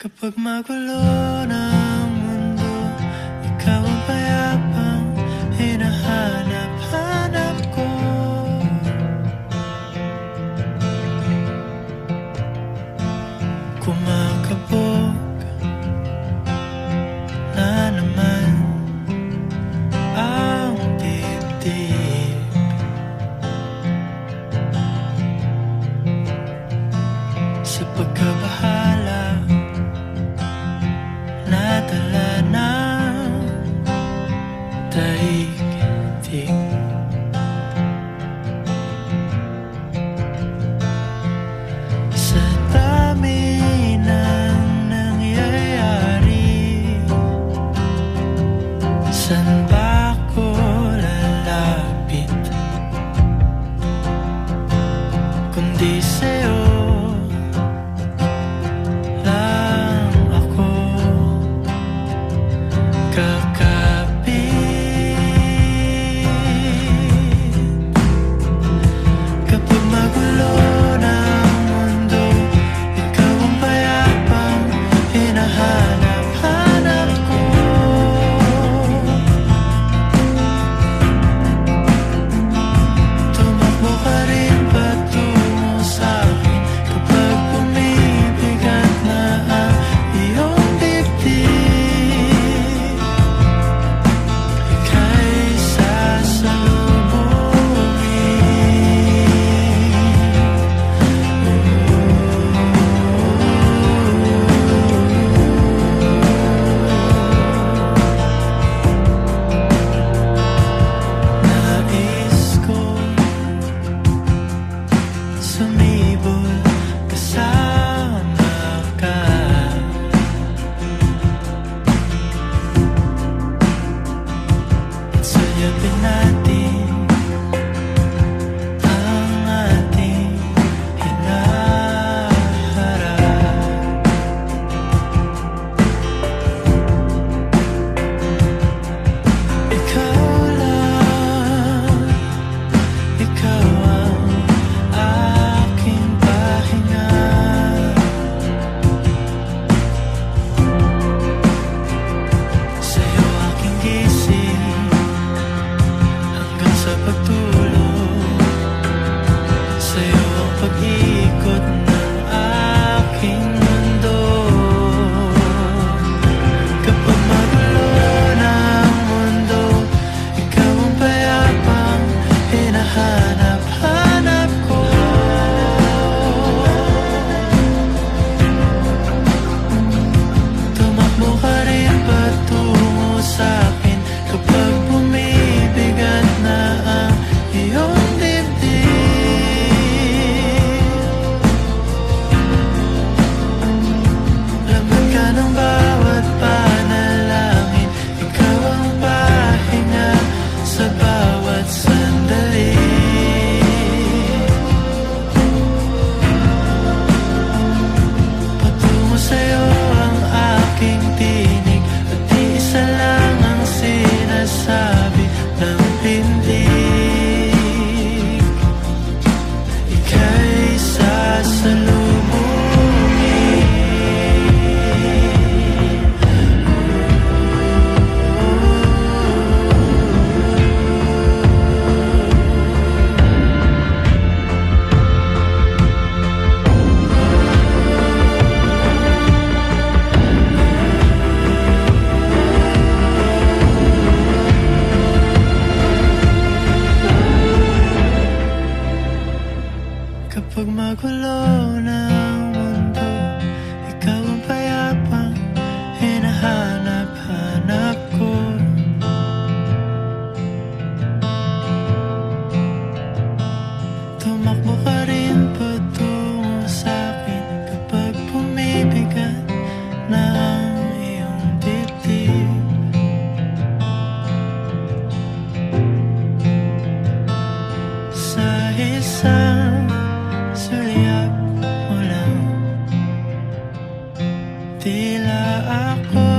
Kapag magulo ng mundo, ikaw ang payapang hinahanap-hanap ko. Kumakabog na naman ang dibdib. Sa pagkabahala nadala ng daigdig. Sa dami ng nangyayari, saan ba ako lalapit kundi sa'yo? Kapag magulo ng mundo, ikaw ang payapang hinahanap-hanap ko. Tumakbo ka rin patungo sa'kin kapag bumibigat na ang iyong dibdib. Sa isang sulyap mo lang, tila ako